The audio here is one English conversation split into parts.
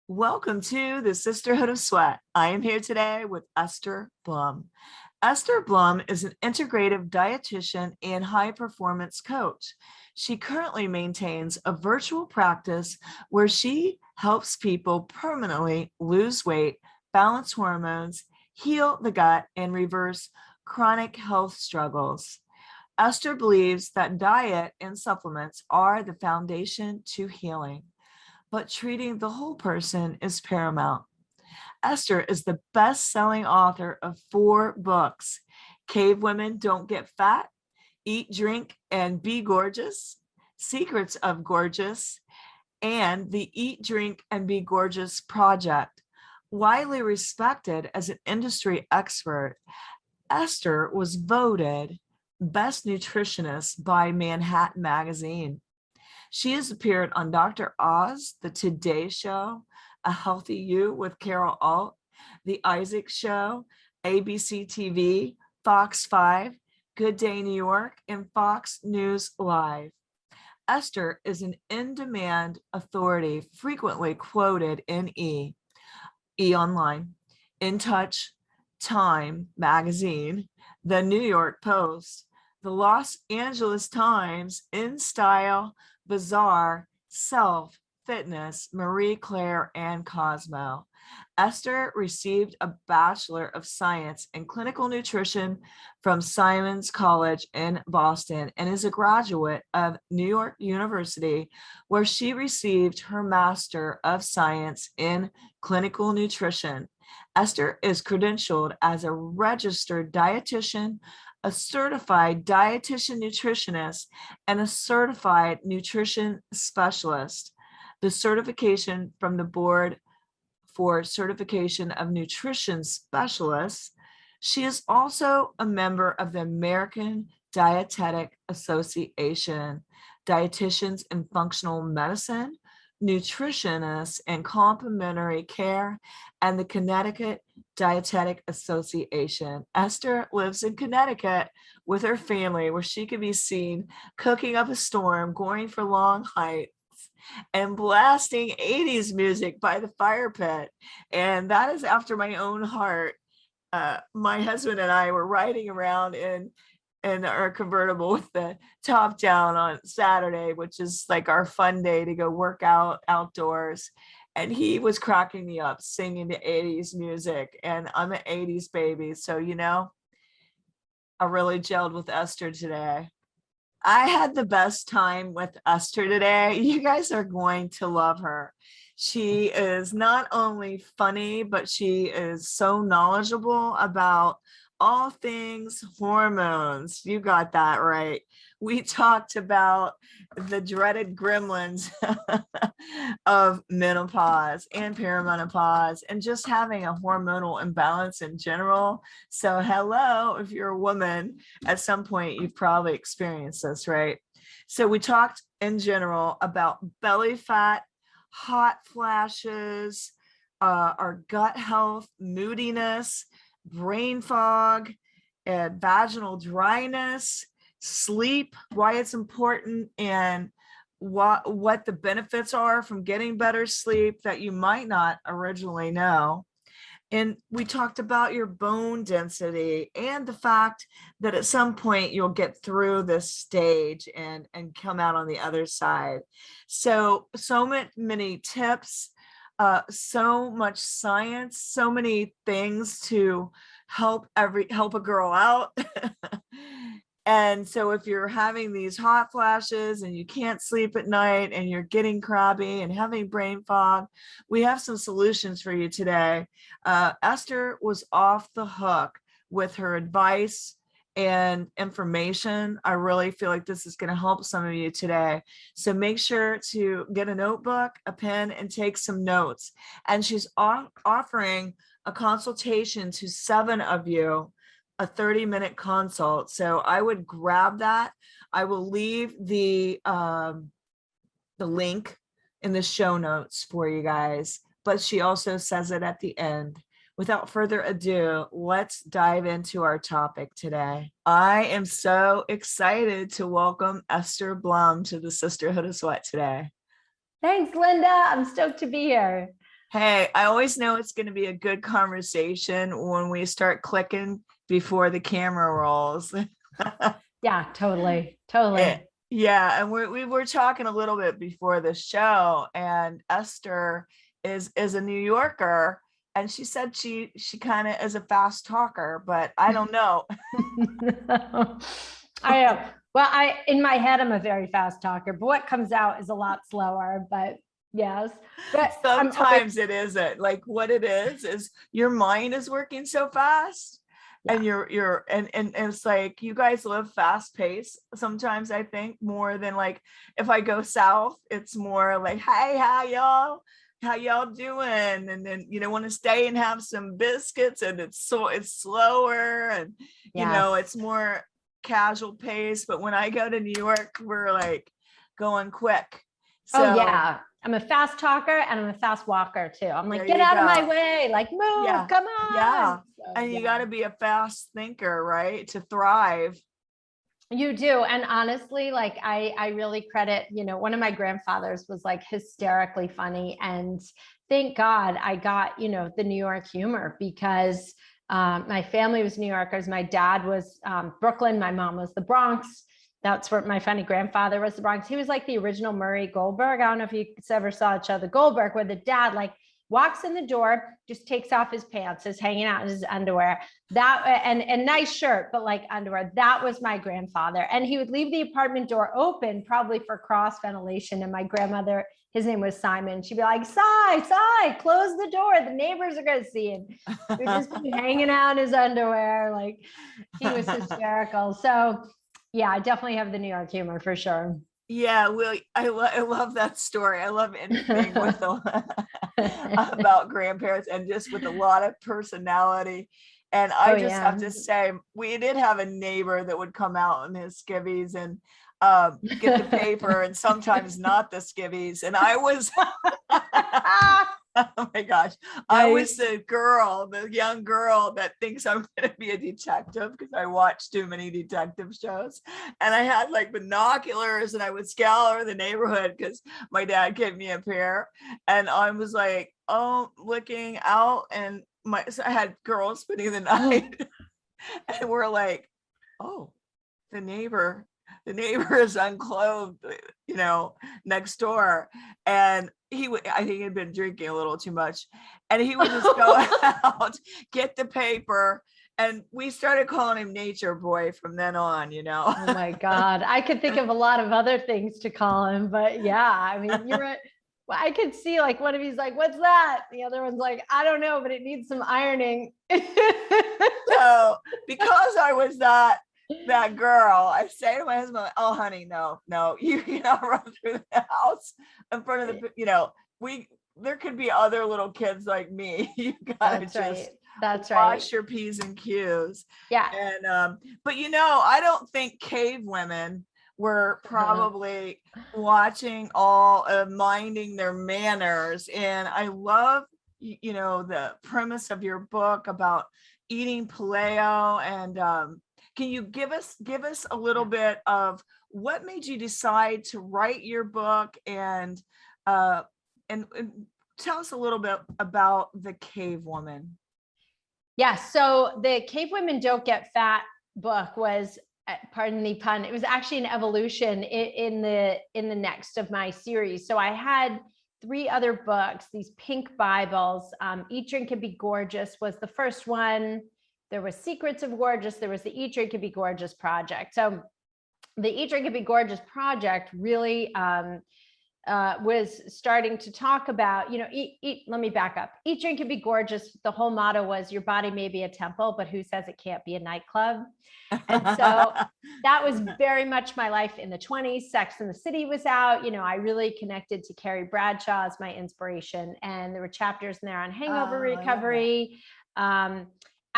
Welcome to the Sisterhood of Sweat. I am here today with Esther Blum. Esther Blum is an integrative dietitian and high performance coach. She currently maintains a virtual practice where she helps people permanently lose weight, balance hormones, heal the gut, and reverse chronic health struggles. Esther believes that diet and supplements are the foundation to healing, but treating the whole person is paramount. Esther is the best-selling author of 4 books: Cavewomen Don't Get Fat, Eat, Drink, and Be Gorgeous, Secrets of Gorgeous, and the Eat, Drink, and Be Gorgeous Project. Widely respected as an industry expert, Esther was voted Best Nutritionist by Manhattan Magazine. She has appeared on Dr. Oz, The Today Show, A Healthy You with Carol Alt, The Isaac Show, ABC TV, Fox 5, Good Day New York, and Fox News Live. Esther is an in-demand authority frequently quoted in E Online, In Touch, Time Magazine, The New York Post, The Los Angeles Times, In Style, Bazaar, Self, Fitness, Marie Claire, and Cosmo. Esther received a Bachelor of Science in Clinical Nutrition from Simon's College in Boston and is a graduate of New York University, where she received her Master of Science in Clinical Nutrition. Esther is credentialed as a registered dietitian, a certified dietitian nutritionist, and a certified nutrition specialist. The certification from the Board for Certification of Nutrition Specialists. She is also a member of the American Dietetic Association, Dietitians in Functional Medicine, Nutritionists in Complementary Care, and the Connecticut Dietetic Association. Esther lives in Connecticut with her family, where she can be seen cooking up a storm, going for long hikes, and blasting 80s music by the fire pit. And that is after my own heart. My husband and I were riding around in our convertible with the top down on Saturday, which is like our fun day to go work out outdoors. And he was cracking me up singing the 80s music. And I'm an 80s baby. So, I really gelled with Esther today. I had the best time with Esther today. You guys are going to love her. She is not only funny, but she is so knowledgeable about all things hormones. You got that right. We talked about the dreaded gremlins of menopause and perimenopause and just having a hormonal imbalance in general. So hello, if you're a woman, at some point you've probably experienced this, right? So we talked in general about belly fat, hot flashes, our gut health, moodiness, brain fog, and vaginal dryness, sleep, why it's important, and what the benefits are from getting better sleep that you might not originally know. And we talked about your bone density and the fact that at some point you'll get through this stage and come out on the other side. So many tips, so much science, so many things to help a girl out. And so if you're having these hot flashes and you can't sleep at night and you're getting crabby and having brain fog, we have some solutions for you today. Esther was off the hook with her advice and information. I really feel like this is going to help some of you today. So make sure to get a notebook, a pen, and take some notes. And she's offering a consultation to 7 of you, a 30-minute consult. So I would grab that. I will leave the link in the show notes for you guys, but she also says it at the end. Without further ado, let's dive into our topic today. I am so excited to welcome Esther Blum to the Sisterhood of Sweat today. Thanks, Linda. I'm stoked to be here. Hey, I always know it's going to be a good conversation when we start clicking before the camera rolls. Yeah, totally. Eh, Totally. yeah, and we were talking a little bit before the show, and Esther is a New Yorker, and she said she kind of is a fast talker, but I don't know. I am. Well, in my head, I'm a very fast talker, but what comes out is a lot slower. But yes, but I'm always, Sometimes it isn't. Like what it is your mind is working so fast, and yeah, and it's like you guys live fast pace sometimes, I think, more than like if I go south, it's more like, hey, how y'all doing? And then want to stay and have some biscuits, and it's slower, and yes. it's more casual pace. But when I go to New York, we're like going quick. Oh, So yeah. I'm a fast talker and I'm a fast walker too. I'm there like, get you out of my go. way, like, move, Yeah. come on. Yeah. So, And you got yeah. to be a fast thinker, right? To thrive. You do. And honestly, like I really credit, one of my grandfathers was like hysterically funny. And thank God I got, the New York humor because my family was New Yorkers. My dad was Brooklyn. My mom was the Bronx. That's where my funny grandfather was the Bronx. He was like the original Murray Goldberg. I don't know if you ever saw each other, Goldberg, where the dad like walks in the door, just takes off his pants, is hanging out in his underwear, that and nice shirt, but like underwear. That was my grandfather, and he would leave the apartment door open, probably for cross ventilation. And my grandmother, his name was Simon, she'd be like, "Si, close the door. The neighbors are gonna see him." He would just be hanging out in his underwear, like he was hysterical. So, yeah, I definitely have the New York humor for sure. Yeah, well, I love that story. I love anything with about grandparents, and just with a lot of personality. And Oh I just have yeah. to say, we did have a neighbor that would come out in his skivvies and get the paper, and sometimes not the skivvies. And I was oh my gosh. I was Nice. the young girl that thinks I'm going to be a detective because I watched too many detective shows. And I had like binoculars, and I would scour the neighborhood because my dad gave me a pair. And I was like, oh, looking out, and so I had girls spending the night, and we're like, oh, the neighbor is unclothed, next door. And I think he'd been drinking a little too much, and he would just go out, get the paper, and we started calling him Nature Boy from then on. Oh my God. I could think of a lot of other things to call him, but yeah, I mean, you're right. Well, I could see like one of these like, what's that? The other one's like, I don't know, but it needs some ironing. So because I was that girl, I say to my husband, like, oh honey, no, you not run through the house in front of we there could be other little kids like me. You gotta That's right. just That's right. watch your P's and Q's. Yeah. And but I don't think cave women were probably watching all minding their manners. And I love the premise of your book about eating paleo. And can you give us a little Yeah. bit of what made you decide to write your book, uh, and tell us a little bit about the Cave Woman. Yeah. So the Cave Women Don't Get Fat book was, pardon the pun, it was actually an evolution in the next of my series. So I had three other books, these pink Bibles. Eat, Drink, and Be Gorgeous was the first one. There was Secrets of Gorgeous. There was the Eat, Drink, and Be Gorgeous project. So the Eat, Drink, and Be Gorgeous project really was starting to talk about, let me back up. Eat, Drink, and Be Gorgeous. The whole motto was your body may be a temple, but who says it can't be a nightclub? And so that was very much my life in the 20s. Sex and the City was out. I really connected to Carrie Bradshaw as my inspiration. And there were chapters in there on hangover Oh, I love that. recovery.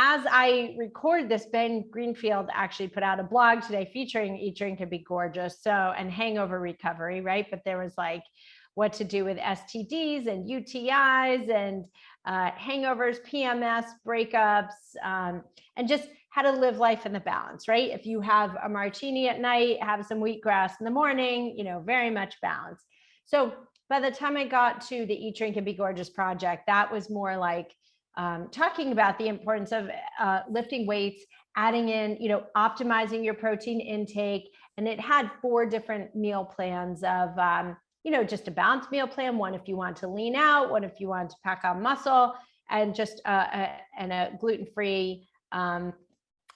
As I record this, Ben Greenfield actually put out a blog today featuring Eat, Drink, and Be Gorgeous. So, and hangover recovery, right? But there was like what to do with STDs and UTIs and hangovers, PMS, breakups, and just how to live life in the balance, right? If you have a martini at night, have some wheatgrass in the morning, very much balance. So by the time I got to the Eat, Drink, and Be Gorgeous project, that was more like talking about the importance of lifting weights, adding in, optimizing your protein intake. And it had 4 different meal plans of, just a balanced meal plan. One, if you want to lean out, one, if you want to pack on muscle, and just a gluten-free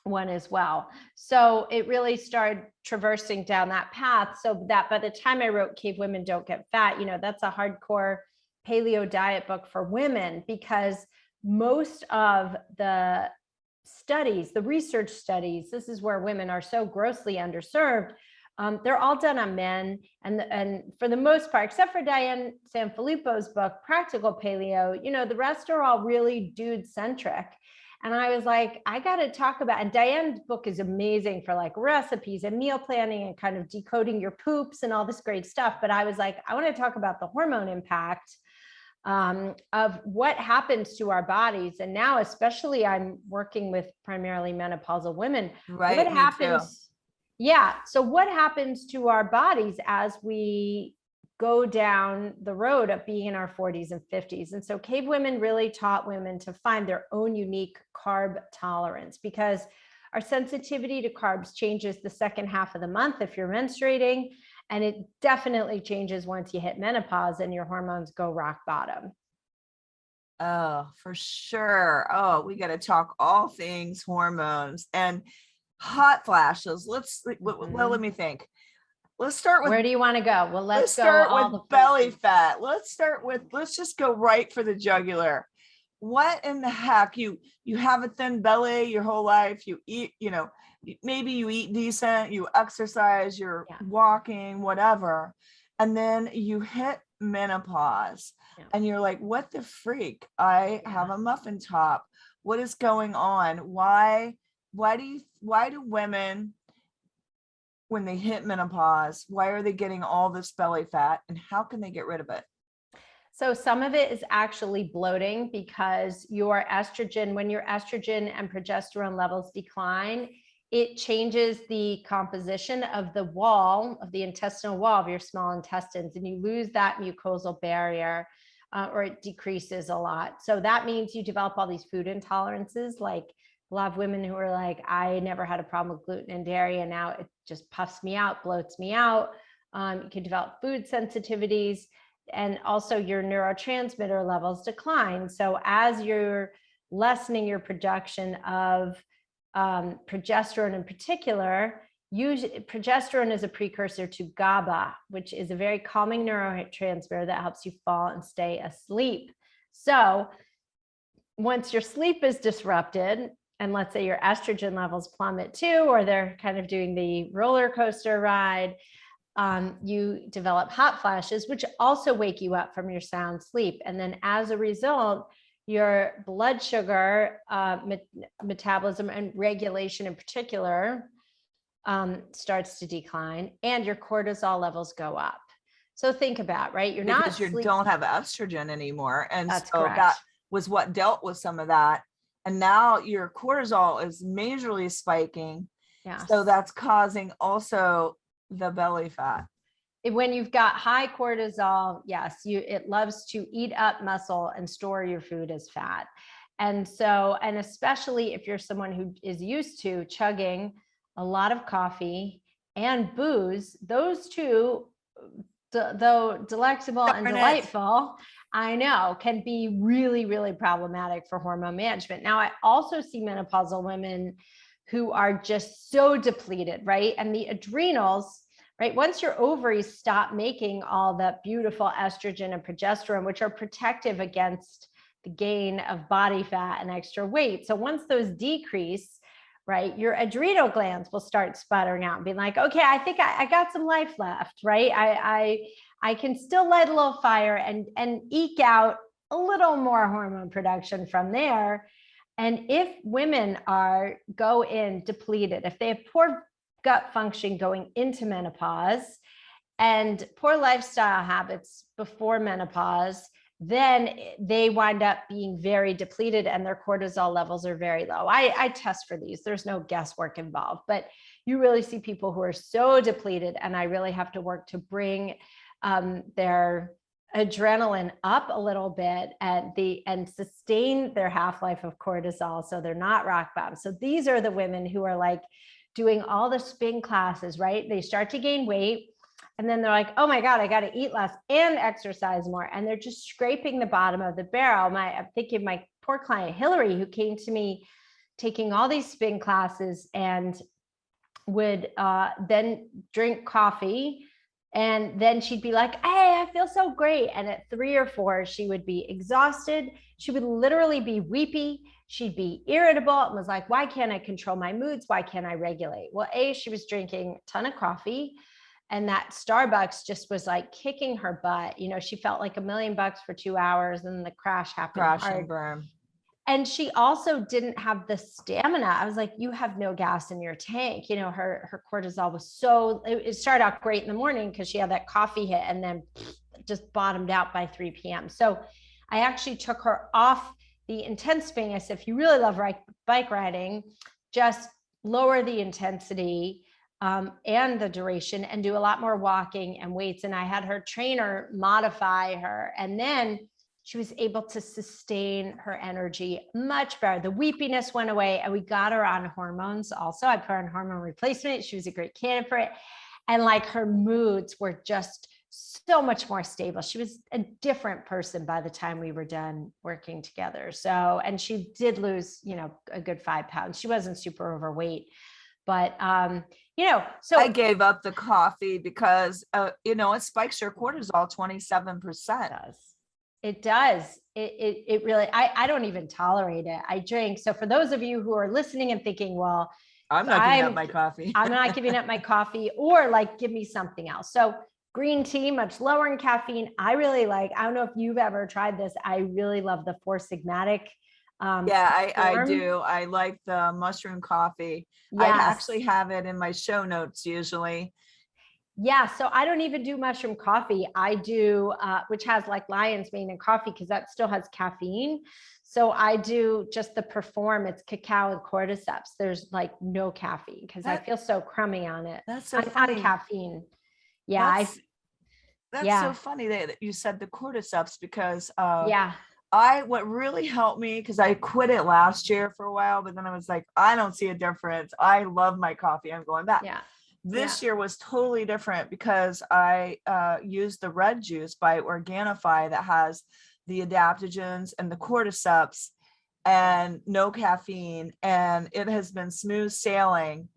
one as well. So it really started traversing down that path, so that by the time I wrote Cavewomen Don't Get Fat, that's a hardcore paleo diet book for women, because most of the studies, the research studies, this is where women are so grossly underserved. They're all done on men, and for the most part, except for Diane Sanfilippo's book, Practical Paleo, the rest are all really dude-centric. And I was like, I got to talk about, and Diane's book is amazing for like recipes and meal planning and kind of decoding your poops and all this great stuff. But I was like, I want to talk about the hormone impact of what happens to our bodies. And now, especially, I'm working with primarily menopausal women. Right. What happens? Yeah. So what happens to our bodies as we go down the road of being in our 40s and 50s? And so Cavewomen really taught women to find their own unique carb tolerance, because our sensitivity to carbs changes the second half of the month if you're menstruating. And it definitely changes once you hit menopause and your hormones go rock bottom. Oh, for sure. Oh, we got to talk all things hormones and hot flashes. Well, let me think. Let's start with, where do you want to go? Well, let's start go with belly fat. Let's just go right for the jugular. What in the heck? You have a thin belly your whole life. You eat, maybe you eat decent, you exercise, you're walking, whatever. And then you hit menopause and you're like, what the freak? I have a muffin top. What is going on? Why do women, when they hit menopause, why are they getting all this belly fat, and how can they get rid of it? So some of it is actually bloating, because your estrogen, when your estrogen and progesterone levels decline, it changes the composition of the wall, of the intestinal wall of your small intestines, and you lose that mucosal barrier, or it decreases a lot. So that means you develop all these food intolerances. Like a lot of women who are like, I never had a problem with gluten and dairy, and now it just puffs me out, bloats me out. You can develop food sensitivities, and also your neurotransmitter levels decline. So as you're lessening your production of progesterone in particular, progesterone is a precursor to GABA, which is a very calming neurotransmitter that helps you fall and stay asleep. So once your sleep is disrupted, and let's say your estrogen levels plummet too, or they're kind of doing the roller coaster ride, you develop hot flashes, which also wake you up from your sound sleep. And then as a result, your blood sugar metabolism and regulation in particular starts to decline, and your cortisol levels go up. So think about, right? Because you don't have estrogen anymore. And that's so correct. That was what dealt with some of that. And now your cortisol is majorly spiking. Yes. So that's causing also the belly fat. When you've got high cortisol, yes, it loves to eat up muscle and store your food as fat. And so, and especially if you're someone who is used to chugging a lot of coffee and booze, those two, though delectable and delightful, I know, can be really, really problematic for hormone management. Now, I also see menopausal women who are just so depleted, right? And the adrenals, right? Once your ovaries stop making all that beautiful estrogen and progesterone, which are protective against the gain of body fat and extra weight. So once those decrease, right, your adrenal glands will start sputtering out and being like, okay, I think I got some life left, right? I can still light a little fire and eke out a little more hormone production from there. And if women go in depleted, if they have poor gut function going into menopause and poor lifestyle habits before menopause, then they wind up being very depleted and their cortisol levels are very low. I test for these. There's no guesswork involved, but you really see people who are so depleted, and I really have to work to bring their adrenaline up a little bit and sustain their half-life of cortisol, so they're not rock bottom. So these are the women who are like doing all the spin classes, right? They start to gain weight, and then they're like, oh my God, I got to eat less and exercise more. And they're just scraping the bottom of the barrel. I'm thinking of my poor client, Hillary, who came to me taking all these spin classes and would then drink coffee. And then she'd be like, hey, I feel so great. And at 3 or 4, she would be exhausted. She would literally be weepy. She'd be irritable and was like, why can't I control my moods? Why can't I regulate? Well, she was drinking a ton of coffee, and that Starbucks just was like kicking her butt. You know, she felt like $1 million for 2 hours, and the crash happened hard. And burn. And she also didn't have the stamina. I was like, you have no gas in your tank. You know, her cortisol was it started out great in the morning because she had that coffee hit, and then just bottomed out by 3 p.m. So I actually took her off the intense spin. I said, if you really love bike riding, just lower the intensity and the duration, and do a lot more walking and weights. And I had her trainer modify her, and then she was able to sustain her energy much better. The weepiness went away, and we got her on hormones also. I put her on hormone replacement. She was a great candidate for it. And like, her moods were just so much more stable. She was a different person by the time we were done working together. So, and she did lose, you know, a good 5 pounds. She wasn't super overweight, but, you know, so I gave up the coffee because, you know, it spikes your cortisol 27%. It does. It really, I don't even tolerate it. I drink. So for those of you who are listening and thinking, well, I'm not giving up my coffee. I'm not giving up my coffee, or like, give me something else. So green tea, much lower in caffeine. I really like, I don't know if you've ever tried this. I really love the Four Sigmatic. Yeah, I do. I like the mushroom coffee. Yes. I actually have it in my show notes usually. Yeah, so I don't even do mushroom coffee. I do, which has like lion's mane and coffee, because that still has caffeine. So I do just the Perform. It's cacao and cordyceps. There's like no caffeine, because I feel so crummy on it. That's so funny. On caffeine. Yeah, that's so funny that you said the cordyceps, because yeah. What really helped me, because I quit it last year for a while, but then I was like, I don't see a difference. I love my coffee. I'm going back. Yeah. This year was totally different, because I used the red juice by Organifi that has the adaptogens and the cordyceps and no caffeine. And it has been smooth sailing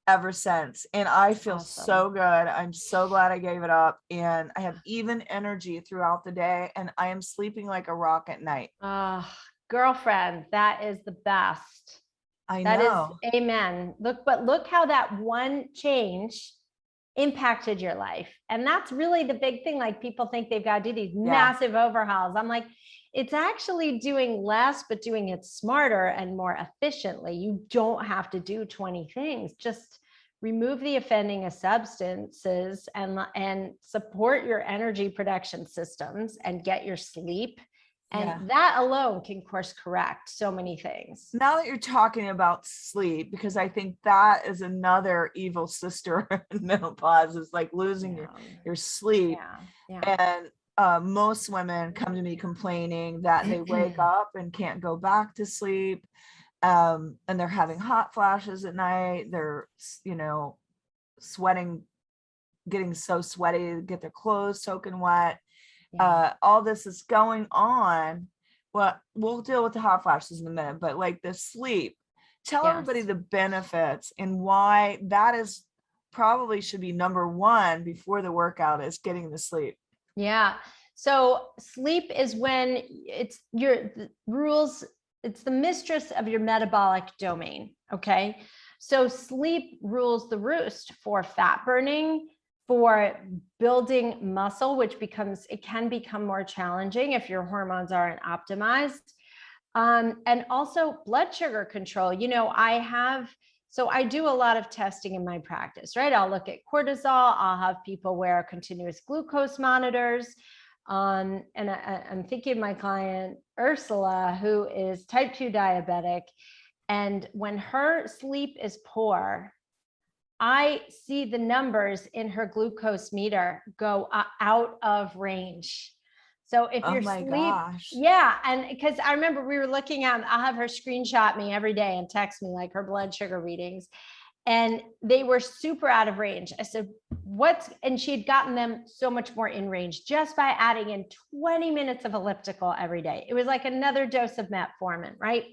ever since. And I feel so good. I'm so glad I gave it up. And I have even energy throughout the day, and I am sleeping like a rock at night. Girlfriend, that is the best. I know. That is, amen. Look how that one change impacted your life. And that's really the big thing. Like, people think they've got to do these massive overhauls. I'm like, it's actually doing less, but doing it smarter and more efficiently. You don't have to do 20 things. Just remove the offending substances and support your energy production systems and get your sleep. And that alone can course correct so many things. Now that you're talking about sleep, because I think that is another evil sister in menopause, is like losing your sleep. And most women come to me complaining that they wake up and can't go back to sleep. And they're having hot flashes at night. They're, you know, sweating, getting so sweaty, get their clothes soaking wet. All this is going on. Well, we'll deal with the hot flashes in a minute, but like the sleep, tell everybody the benefits and why that is probably should be number one before the workout, is getting the sleep. Yeah. So sleep is when it's it's the mistress of your metabolic domain. Okay. So sleep rules the roost for fat burning, for building muscle, which can become more challenging if your hormones aren't optimized. And also blood sugar control. You know, so I do a lot of testing in my practice, right? I'll look at cortisol. I'll have people wear continuous glucose monitors. And I'm thinking of my client, Ursula, who is type 2 diabetic. And when her sleep is poor, I see the numbers in her glucose meter go out of range. So if Oh your my sleep, gosh. yeah. And because I remember we were looking at, I'll have her screenshot me every day and text me like her blood sugar readings. And they were super out of range. I said, what's, and she had gotten them so much more in range just by adding in 20 minutes of elliptical every day. It was like another dose of metformin, right?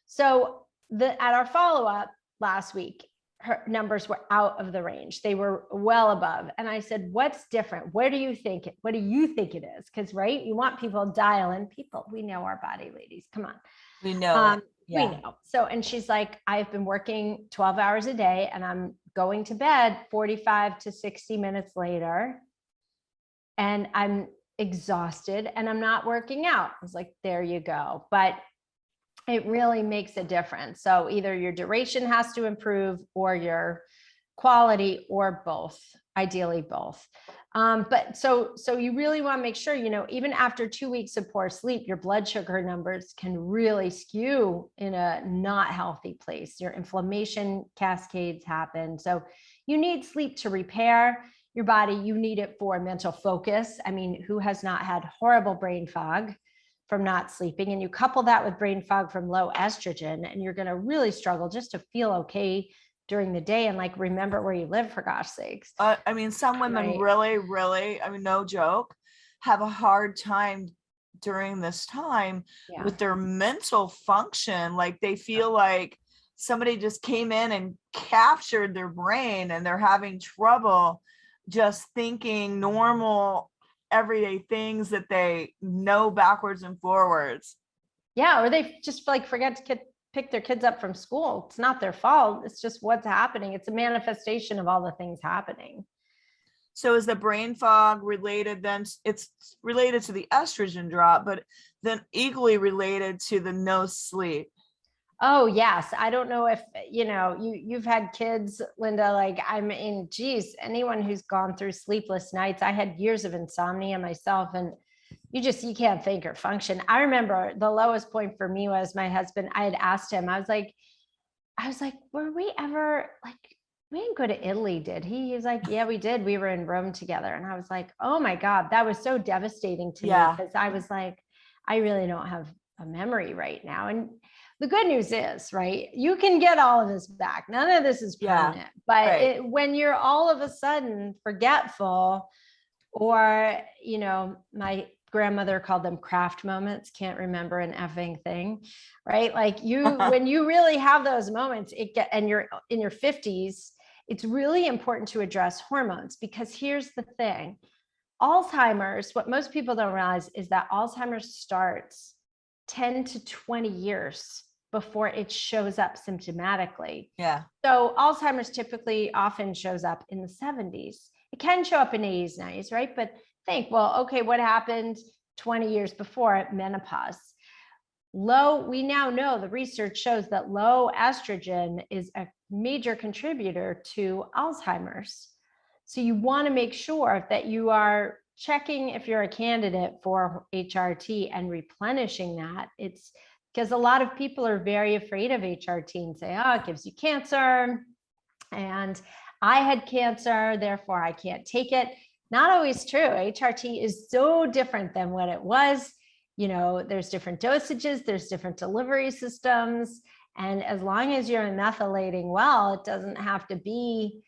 So at our follow-up last week, her numbers were out of the range. They were well above. And I said, what's different? What do you think it is? Because, right, you want people to dial in. People, we know our body, ladies. Come on. We know it. We know. So, and she's like, I've been working 12 hours a day and I'm going to bed 45 to 60 minutes later. And I'm exhausted and I'm not working out. I was like, there you go. But it really makes a difference. So either your duration has to improve or your quality, or both, ideally both. But so you really want to make sure, even after 2 weeks of poor sleep, your blood sugar numbers can really skew in a not healthy place. Your inflammation cascades happen. So you need sleep to repair your body. You need it for mental focus. I mean, who has not had horrible brain fog from not sleeping? And you couple that with brain fog from low estrogen, and you're going to really struggle just to feel okay during the day and like remember where you live, for gosh sakes. I mean, some women really, I mean, no joke, have a hard time during this time with their mental function. Like they feel like somebody just came in and captured their brain and they're having trouble just thinking normal everyday things that they know backwards and forwards. Yeah, or they just like forget to pick their kids up from school. It's not their fault. It's just what's happening. It's a manifestation of all the things happening. So is the brain fog related then? It's related to the estrogen drop, but then equally related to the no sleep. Oh yes. I don't know if, you've had kids, Linda, like I mean, geez, anyone who's gone through sleepless nights, I had years of insomnia myself, and you can't think or function. I remember the lowest point for me was my husband. I had asked him, I was like, were we ever like, we didn't go to Italy, did he? He's like, yeah, we did. We were in Rome together. And I was like, oh my God, that was so devastating to me, because I was like, I really don't have a memory right now. And the good news is, right, you can get all of this back. None of this is permanent, but when you're all of a sudden forgetful, or, my grandmother called them craft moments, can't remember an effing thing, right? Like when you really have those moments, and you're in your 50s, it's really important to address hormones, because here's the thing. Alzheimer's, what most people don't realize is that Alzheimer's starts 10 to 20 years before it shows up symptomatically. Yeah. So Alzheimer's typically often shows up in the 70s. It can show up in 80s, 90s, right? But think, well, okay, what happened 20 years before? Menopause. We now know, the research shows that low estrogen is a major contributor to Alzheimer's. So you want to make sure that you are checking if you're a candidate for HRT and replenishing that. It's because a lot of people are very afraid of HRT and say, oh, it gives you cancer. And I had cancer, therefore I can't take it. Not always true. HRT is so different than what it was. There's different dosages, there's different delivery systems. And as long as you're methylating well, it doesn't have to be,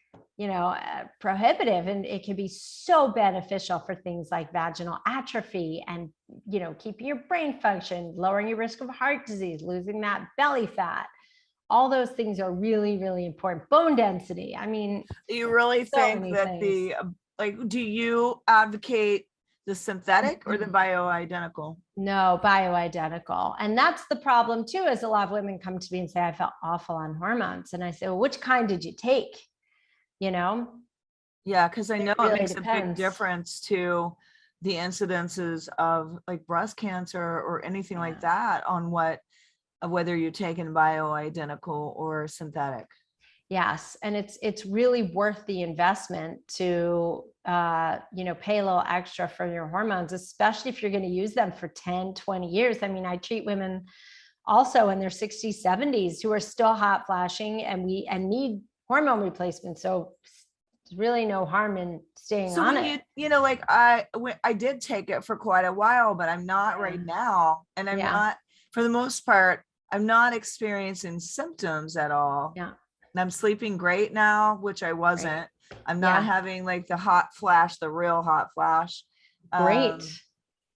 prohibitive. And it can be so beneficial for things like vaginal atrophy and, keeping your brain function, lowering your risk of heart disease, losing that belly fat. All those things are really, really important. Bone density. I mean, you really think that do you advocate the synthetic or the bioidentical? No, bioidentical. And that's the problem too, is a lot of women come to me and say, I felt awful on hormones. And I say, well, which kind did you take? Yeah, because I know it really makes depends. a big difference to the incidences of like breast cancer or anything like that on whether you're taking bioidentical or synthetic. Yes. And it's really worth the investment to, pay a little extra for your hormones, especially if you're going to use them for 10, 20 years. I mean, I treat women also in their 60s, 70s who are still hot flashing and need hormone replacement. So There's really no harm in staying So on when it. like I did take it for quite a while, but I'm not right now. And I'm Yeah. not, for the most part, I'm not experiencing symptoms at all. Yeah. And I'm sleeping great now, which I Great. wasn't. I'm not Yeah. having like the hot flash, the real hot flash. Great.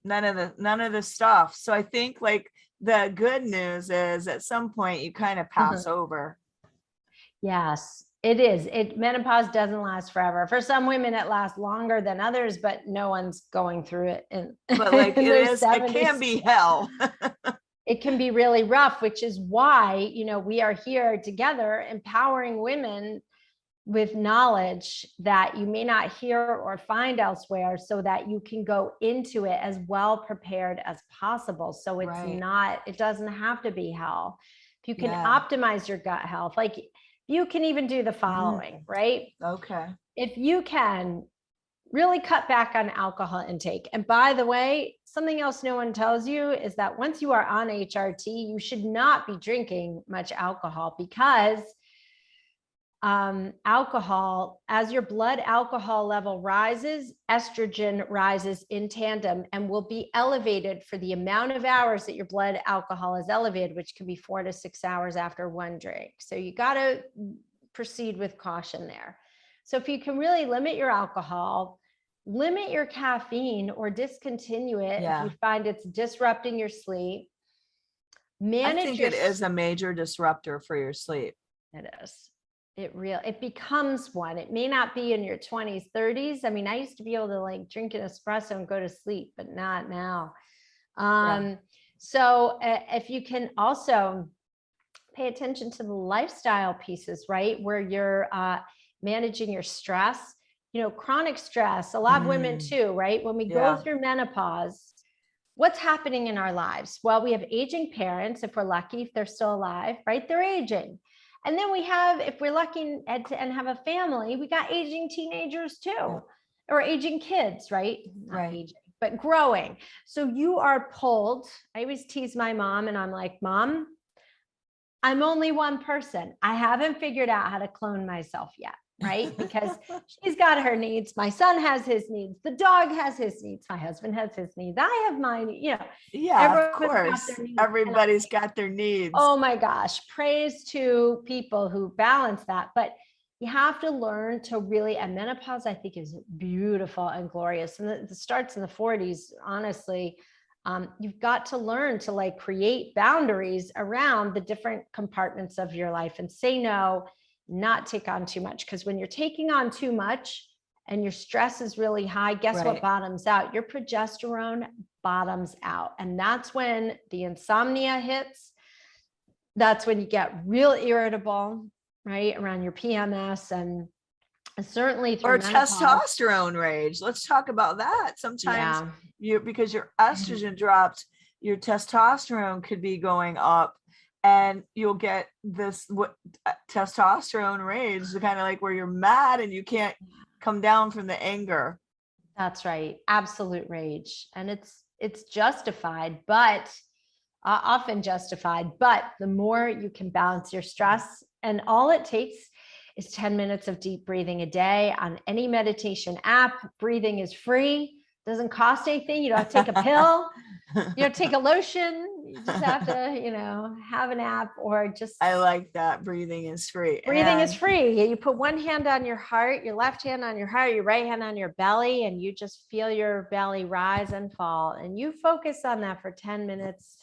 None of the stuff. So I think like the good news is at some point you kind of pass over. Yes, it is. Menopause doesn't last forever. For some women, it lasts longer than others, but no one's going through it But like in their 70s. it can be hell. It can be really rough, which is why, we are here together empowering women with knowledge that you may not hear or find elsewhere, so that you can go into it as well prepared as possible. So it's Right. it doesn't have to be hell. If you can Yeah. optimize your gut health, like you can even do the following, right? Okay. If you can really cut back on alcohol intake. And by the way, something else no one tells you is that once you are on HRT, you should not be drinking much alcohol, because alcohol, as your blood alcohol level rises, estrogen rises in tandem and will be elevated for the amount of hours that your blood alcohol is elevated, which can be 4 to 6 hours after one drink. So you got to proceed with caution there. So if you can really limit your alcohol, limit your caffeine or discontinue it if you find it's disrupting your sleep. I think it is a major disruptor for your sleep. It is. It becomes one. It may not be in your 20s, 30s. I mean, I used to be able to like drink an espresso and go to sleep, but not now. So if you can also pay attention to the lifestyle pieces, right? Where you're managing your stress, chronic stress, a lot of women too, right? When we go through menopause, what's happening in our lives? Well, we have aging parents, if we're lucky, if they're still alive, right? They're aging. And then we have, if we're lucky and have a family, we got aging teenagers too, or aging kids, right? Not aging, but growing. So you are pulled. I always tease my mom and I'm like, Mom, I'm only one person. I haven't figured out how to clone myself yet, right? Because she's got her needs. My son has his needs. The dog has his needs. My husband has his needs. I have mine, Yeah, of course. Everybody's got their needs. Oh my gosh, praise to people who balance that. But you have to learn to really, and menopause, I think, is beautiful and glorious. And it starts in the 40s, honestly. You've got to learn to like create boundaries around the different compartments of your life and say no, not take on too much. Because when you're taking on too much and your stress is really high, guess what bottoms out? Your progesterone bottoms out. And that's when the insomnia hits. That's when you get real irritable, right? Around your PMS and certainly through menopause. Testosterone rage. Let's talk about that. Sometimes because your estrogen dropped, your testosterone could be going up, and you'll get this testosterone rage, kind of like where you're mad and you can't come down from the anger. That's right. Absolute rage. And it's justified, but often justified. But the more you can balance your stress, and all it takes is 10 minutes of deep breathing a day on any meditation app. Breathing is free. Doesn't cost anything. You don't have to take a pill. You don't take a lotion. You just have to, have an app or just. I like that. Breathing is free. Breathing is free. You put one hand on your heart, your left hand on your heart, your right hand on your belly, and you just feel your belly rise and fall. And you focus on that for 10 minutes.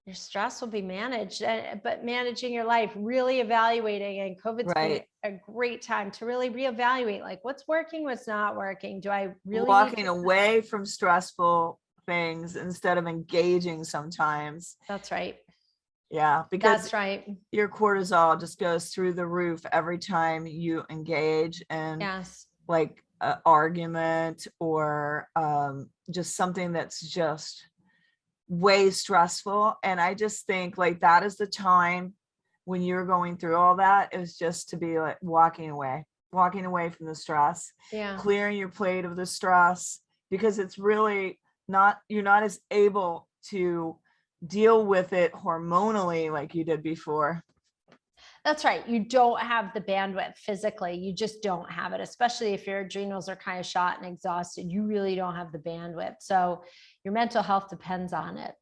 Your stress will be managed, but managing your life, really evaluating, and COVID's been a great time to really reevaluate, like what's working, what's not working. Do I really walking away from stressful things instead of engaging sometimes? That's right. Yeah, because that's right. Your cortisol just goes through the roof every time you engage in like an argument or just something that's just way stressful. And I just think like that is the time when you're going through all that, is just to be like walking away from the stress, clearing your plate of the stress, because it's really not, you're not as able to deal with it hormonally like you did before. That's right. You don't have the bandwidth physically. You just don't have it, especially if your adrenals are kind of shot and exhausted. You really don't have the bandwidth. So your mental health depends on it.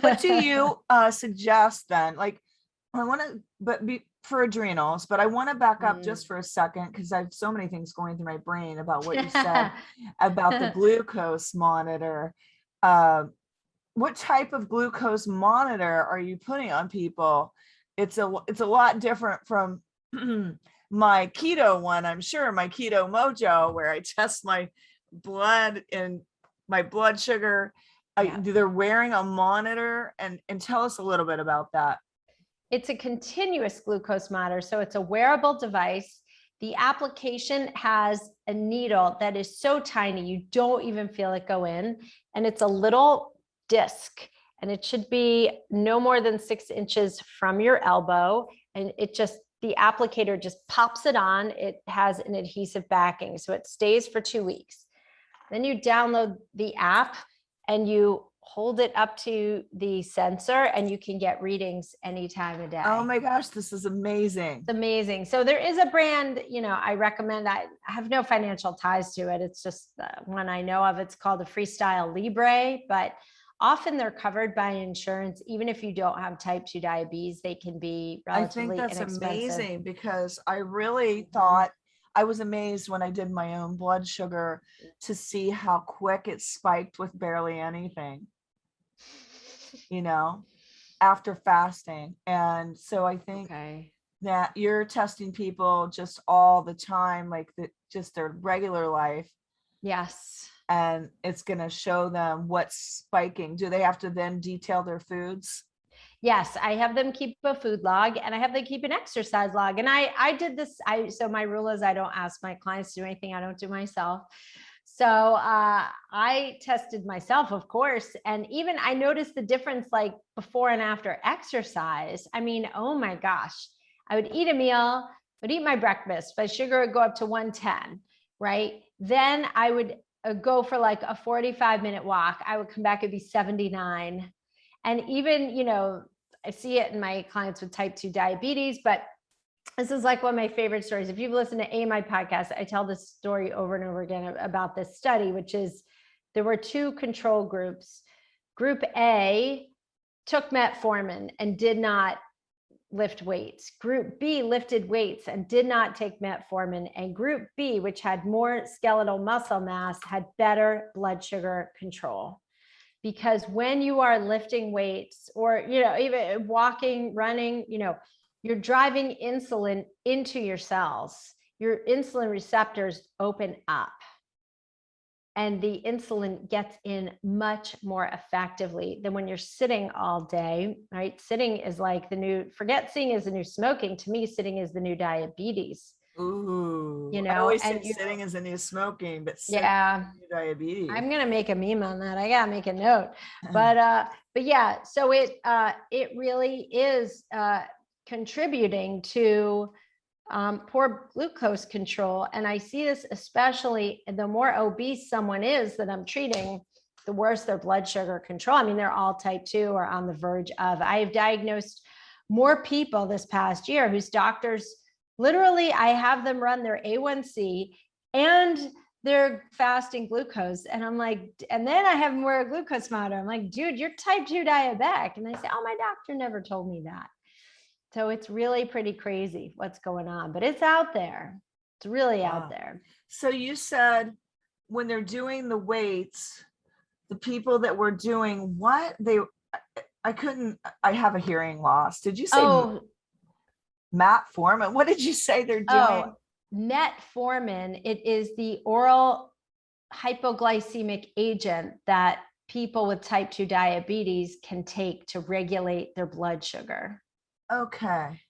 What do you suggest then? Like, I want to, for adrenals, but I want to back up just for a second because I have so many things going through my brain about what you said about the glucose monitor. What type of glucose monitor are you putting on people? It's a lot different from my keto one. I'm sure my Keto Mojo, where I test my blood and my blood sugar. They're wearing a monitor, and tell us a little bit about that. It's a continuous glucose monitor. So it's a wearable device. The application has a needle that is so tiny, you don't even feel it go in. And it's a little disc, and it should be no more than 6 inches from your elbow. And the applicator just pops it on. It has an adhesive backing, so it stays for 2 weeks. Then you download the app and you hold it up to the sensor, and you can get readings any time of day. Oh my gosh, this is amazing. It's amazing. So there is a brand, I recommend. I have no financial ties to it. It's just one I know of. It's called the Freestyle Libre, but often they're covered by insurance. Even if you don't have type 2 diabetes, they can be relatively inexpensive. I think that's amazing, because I really thought, I was amazed when I did my own blood sugar to see how quick it spiked with barely anything, after fasting. And so I think that you're testing people just all the time, like just their regular life. Yes. And it's going to show them what's spiking. Do they have to then detail their foods? Yes, I have them keep a food log, and I have them keep an exercise log. And I did this. So my rule is I don't ask my clients to do anything I don't do myself. So I tested myself, of course. And even I noticed the difference, like before and after exercise. I mean, oh my gosh, I would eat a meal, would eat my breakfast, my sugar would go up to 110, right? Then I would go for like a 45-minute walk. I would come back, it'd be 79. And even, I see it in my clients with type 2 diabetes, but this is like one of my favorite stories. If you've listened to my podcast, I tell this story over and over again about this study, which is there were 2 control groups. Group A took metformin and did not lift weights. Group B lifted weights and did not take metformin. And group B, which had more skeletal muscle mass, had better blood sugar control. Because when you are lifting weights or, even walking, running, you're driving insulin into your cells. Your insulin receptors open up, and the insulin gets in much more effectively than when you're sitting all day, right? Sitting is like forget seeing is the new smoking. To me, sitting is the new diabetes. Ooh, I always say sitting is the new smoking, but diabetes. I'm gonna make a meme on that. I gotta make a note. But yeah, so it really is contributing to poor glucose control. And I see this especially the more obese someone is that I'm treating, the worse their blood sugar control. I mean, they're all type 2 or on the verge of. I have diagnosed more people this past year whose doctors, literally, I have them run their A1C and their fasting glucose. And I'm like, and then I have them wear a glucose monitor. I'm like, dude, you're type 2 diabetic. And they say, oh, my doctor never told me that. So it's really pretty crazy what's going on, but it's out there. It's really out there. So you said when they're doing the weights, the people that were doing what I have a hearing loss. Did you say Metformin? What did you say they're doing? Metformin. It is the oral hypoglycemic agent that people with type 2 diabetes can take to regulate their blood sugar. Okay.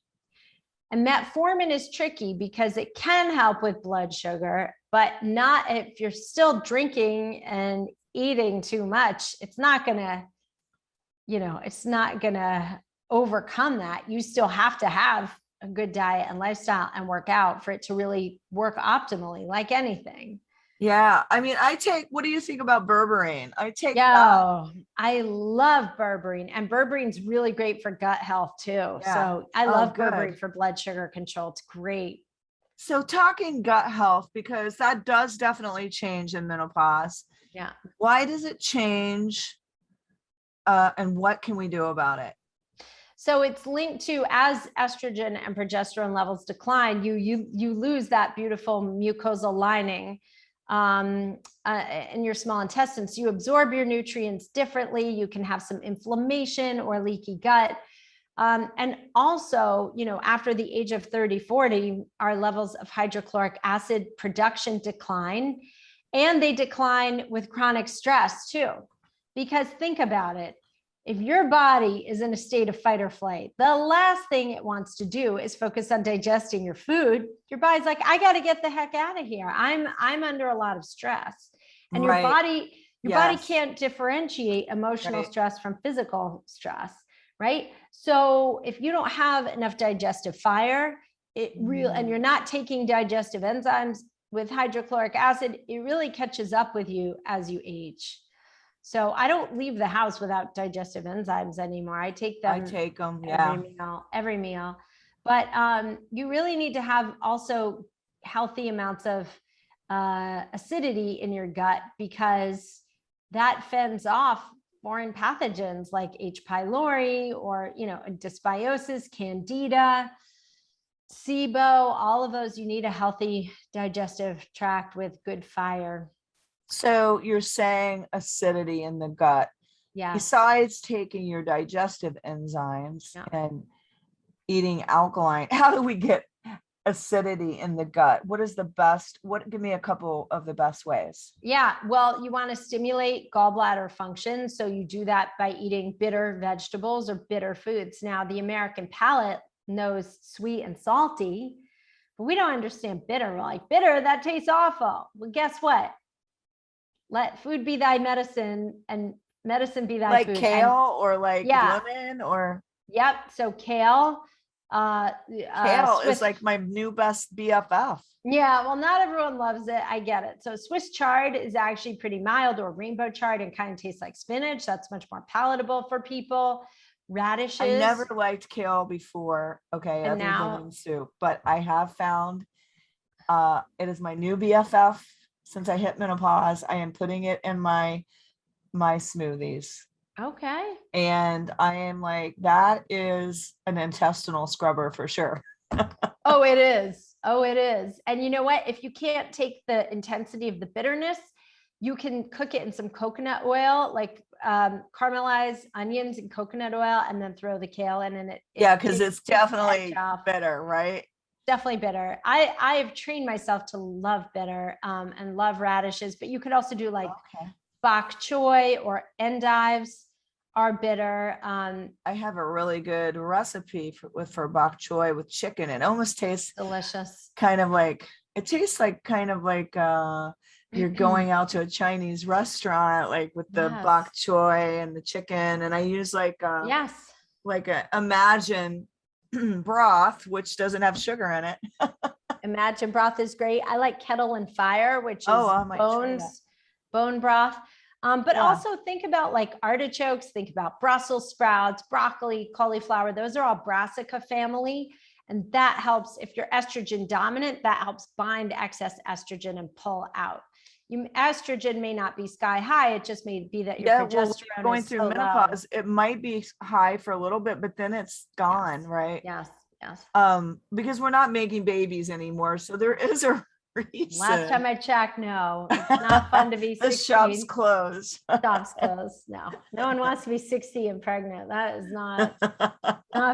And metformin is tricky because it can help with blood sugar, but not if you're still drinking and eating too much. It's not gonna overcome that. You still have to have a good diet and lifestyle and work out for it to really work optimally, like anything. Yeah. I mean, what do you think about berberine? I take that. Yo, I love berberine, and berberine's really great for gut health too. Yeah. So I Oh, love berberine good. for blood sugar control. It's great. So talking gut health, because that does definitely change in menopause. Yeah. Why does it change? And what can we do about it? So it's linked to, as estrogen and progesterone levels decline, you lose that beautiful mucosal lining in your small intestines. You absorb your nutrients differently. You can have some inflammation or leaky gut. And also, after the age of 30, 40, our levels of hydrochloric acid production decline, and they decline with chronic stress too. Because think about it. If your body is in a state of fight or flight, the last thing it wants to do is focus on digesting your food. Your body's like, I got to get the heck out of here. I'm under a lot of stress. And your Right. body Yes. can't differentiate emotional Right. stress from physical stress, right? So if you don't have enough digestive fire, and you're not taking digestive enzymes with hydrochloric acid, it really catches up with you as you age. So I don't leave the house without digestive enzymes anymore. I take I them take them. every Yeah. meal. But you really need to have also healthy amounts of acidity in your gut, because that fends off foreign pathogens like H. pylori or, dysbiosis, candida, SIBO, all of those. You need a healthy digestive tract with good fire. So you're saying acidity in the gut. Yes. Besides taking your digestive enzymes Yeah. and eating alkaline, how do we get acidity in the gut? What is the best? Give me a couple of the best ways. Yeah, well, you want to stimulate gallbladder function. So you do that by eating bitter vegetables or bitter foods. Now, the American palate knows sweet and salty, but we don't understand bitter. We're like, bitter, that tastes awful. Well, guess what? Let food be thy medicine and medicine be thy Like food. And kale or like yeah, lemon or yep. So kale, kale is Swiss. like my new best BFF. Yeah, well, not everyone loves it. I get it. So Swiss chard is actually pretty mild, or rainbow chard, and kind of tastes like spinach. That's much more palatable for people. I never Radishes, liked kale before, okay, and other than now, in soup, but I have found it is my new BFF since I hit menopause. I am putting it in my smoothies. okay. And I am like, that is an intestinal scrubber for sure. Oh, it is. Oh, it is. And you know what? If you can't take the intensity of the bitterness, you can cook it in some coconut oil, like caramelize onions and coconut oil, and then throw the kale in, and Yeah, because it it's takes the edge definitely off. better, right? Definitely bitter. I've trained myself to love bitter and love radishes, but you could also do like Okay. bok choy or endives are bitter. I have a really good recipe for bok choy with chicken. It almost tastes Delicious. kind of like it tastes like kind of like you're going out to a Chinese restaurant, like with the Yes. bok choy and the chicken. And I use Yes. like a imagine broth, which doesn't have sugar in it. Imagine broth is great. I like kettle and fire, which Oh, is I might try that. bone broth. But Yeah. also think about like artichokes, think about Brussels sprouts, broccoli, cauliflower. Those are all brassica family. And that helps, if you're estrogen dominant, that helps bind excess estrogen and pull out. Estrogen may not be sky high. It just may be that your Yeah, well, when progesterone you're going is through so low. menopause, it might be high for a little bit, but then it's gone, Yes. right? Yes. Yes. Because we're not making babies anymore. So there is a Last time reason. I checked, no, it's not fun to be The 16. shop's closed. Shops closed. No, no one wants to be 60 and pregnant. That is not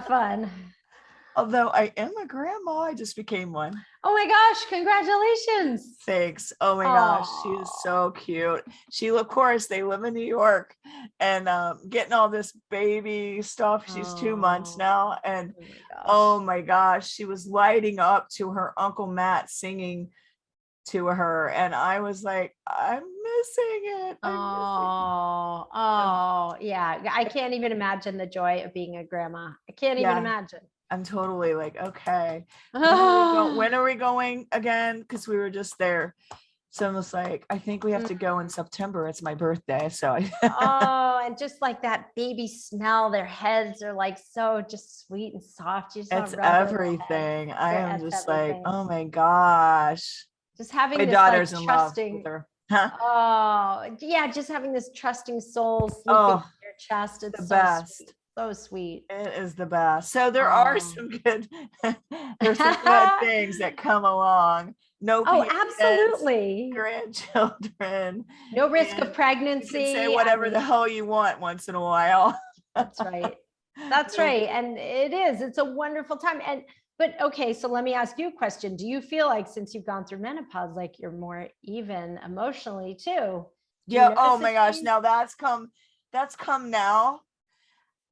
fun. Although I am a grandma, I just became one. Oh my gosh, congratulations. Thanks. Oh my gosh, she is Oh, so cute. Of course, they live in New York and getting all this baby stuff. She's 2 months now. And oh my gosh, she was lighting up to her Uncle Matt singing to her. And I was like, I'm missing it. Oh, yeah. I can't even imagine the joy of being a grandma. I can't even Yeah, imagine. I'm totally like, okay, when Oh, are we going again? Because we were just there So I'm just like, I think we have to go in September. It's my birthday. So Oh, and just like that baby smell, their heads are like so just sweet and soft. You just want it's to rub their little heads. everything. I am It's just like, everything. oh my gosh. Just having My this like daughter's in love with trusting, her. oh yeah, just having this trusting soul sleeping in Oh, your chest. the It's so sweet. best. So sweet. It is the best. So there are Oh. some good, there's some good things that come along. No Oh, periods, absolutely. grandchildren, No risk of and you can say pregnancy. I whatever the mean, hell you want once in a while. that's right. That's No, right. And it is. It's a wonderful time. But okay, so let me ask you a question. Do you feel like since you've gone through menopause, like you're more even emotionally too? Do you yeah. Oh notice a my gosh. change? Now that's come now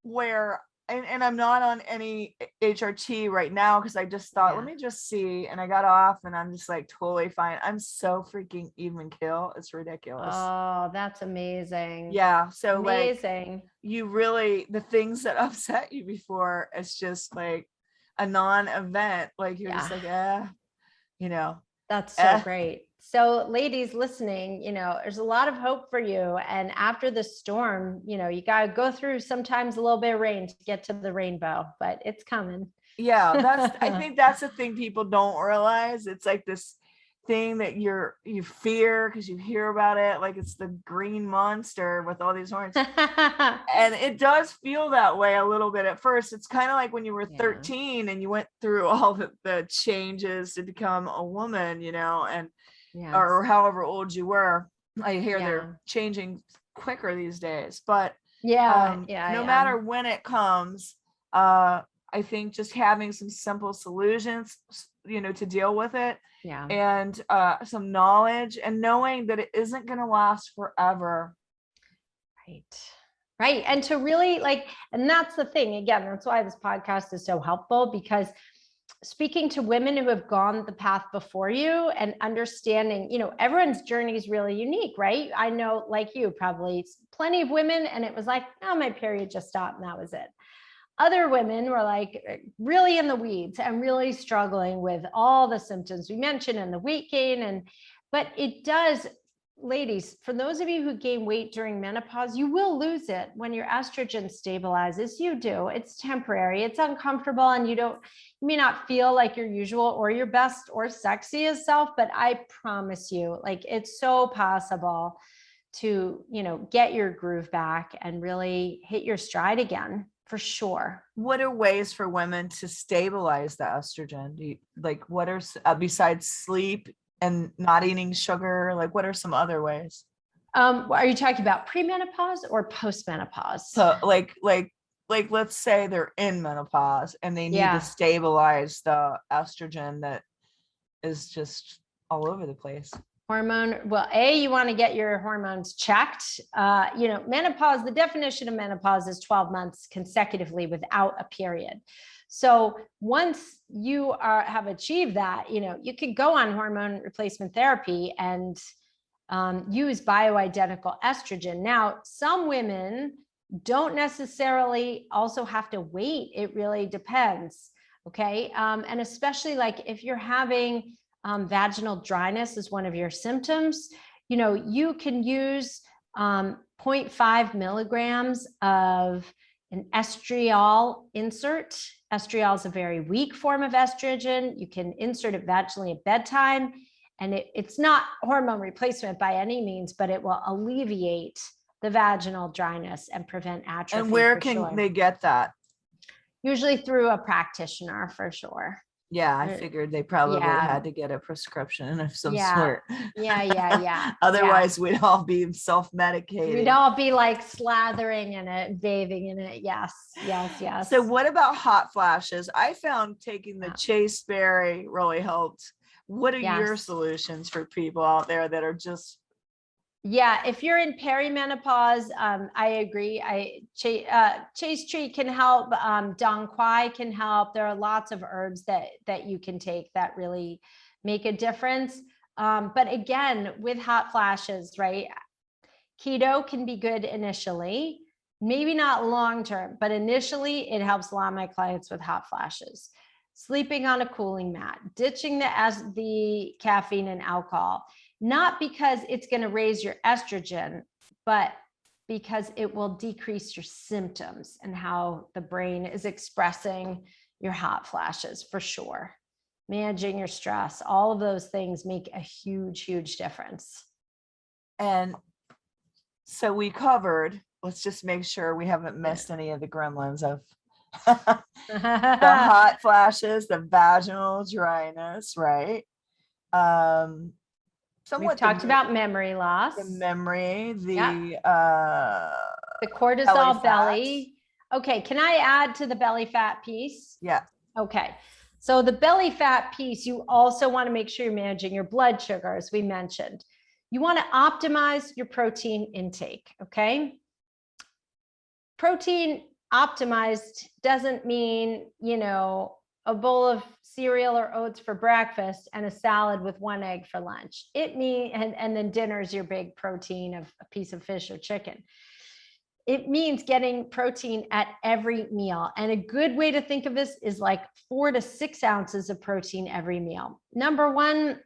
where and I'm not on any HRT right now because I just thought, let Yeah. me just see. And I got off and I'm just like totally fine. I'm so freaking even kill. It's ridiculous. Oh, that's amazing. Yeah. So like Amazing. you really the things that upset you before, it's just like a non-event. Like you're just Yeah. like, you know, That's so eh. great. So, ladies listening, there's a lot of hope for you. And after the storm, you got to go through sometimes a little bit of rain to get to the rainbow, but it's coming. Yeah, I think that's the thing people don't realize. It's like this thing that you fear because you hear about it, like it's the green monster with all these horns. And it does feel that way a little bit at first. It's kind of like when you were Yeah. 13 and you went through all the changes to become a woman, and Yes. or however old you were. I hear Yeah. they're changing quicker these days, but Yeah. no matter when it comes, I think just having some simple solutions, to deal with it, Yeah. and some knowledge and knowing that it isn't going to last forever. Right. Right. And to really and that's the thing, again, that's why this podcast is so helpful, because speaking to women who have gone the path before you and understanding, everyone's journey is really unique, right? I know, like you, probably plenty of women, and it was like, oh, my period just stopped and that was it. Other women were like really in the weeds and really struggling with all the symptoms we mentioned and the weight gain. But it does, ladies, for those of you who gain weight during menopause, you will lose it when your estrogen stabilizes. You do. It's temporary. It's uncomfortable, and you may not feel like your usual or your best or sexiest self, but I promise you, it's so possible to, get your groove back and really hit your stride again. For sure. What are ways for women to stabilize the estrogen? What are besides sleep and not eating sugar? What are some other ways? Are you talking about premenopause or postmenopause? So let's say they're in menopause and they need to stabilize the estrogen that is just all over the place. Hormone. Well, you want to get your hormones checked. Menopause, the definition of menopause is 12 months consecutively without a period. So once you have achieved that, you can go on hormone replacement therapy and use bioidentical estrogen. Now, some women don't necessarily also have to wait. It really depends. Okay. And especially if you're having vaginal dryness is one of your symptoms, you can use 0.5 milligrams of an estriol insert. Estriol is a very weak form of estrogen. You can insert it vaginally at bedtime, and it's not hormone replacement by any means, but it will alleviate the vaginal dryness and prevent atrophy. And where can they get that? Usually through a practitioner, for sure. Yeah, I figured they probably had to get a prescription of some sort. Yeah. Otherwise, we'd all be self-medicating. We'd all be slathering in it, bathing in it. Yes. So what about hot flashes? I found taking the Chase berry really helped. What are your solutions for people out there that are just... Yeah, if you're in perimenopause, I agree. Chase tree can help. Dong Quai can help. There are lots of herbs that you can take that really make a difference. But again, with hot flashes, right? Keto can be good initially, maybe not long-term, but initially it helps a lot of my clients with hot flashes. Sleeping on a cooling mat, ditching the caffeine and alcohol. not because it's going to raise your estrogen, but because it will decrease your symptoms and how the brain is expressing your hot flashes, for sure. Managing your stress, all of those things make a huge, huge difference. And so we covered, let's just make sure we haven't missed any of the gremlins of the hot flashes, the vaginal dryness, right? We've talked about memory loss, the memory, the the cortisol belly. Okay, can I add to the belly fat piece? Yeah. Okay, so the belly fat piece, you also want to make sure you're managing your blood sugar, as we mentioned. You want to optimize your protein intake, okay? Protein optimized doesn't mean, you know, a bowl of cereal or oats for breakfast and a salad with 1 egg for lunch. It means, and then dinner's your big protein of a piece of fish or chicken. It means getting protein at every meal. And a good way to think of this is like 4 to 6 ounces of protein every meal. Number one,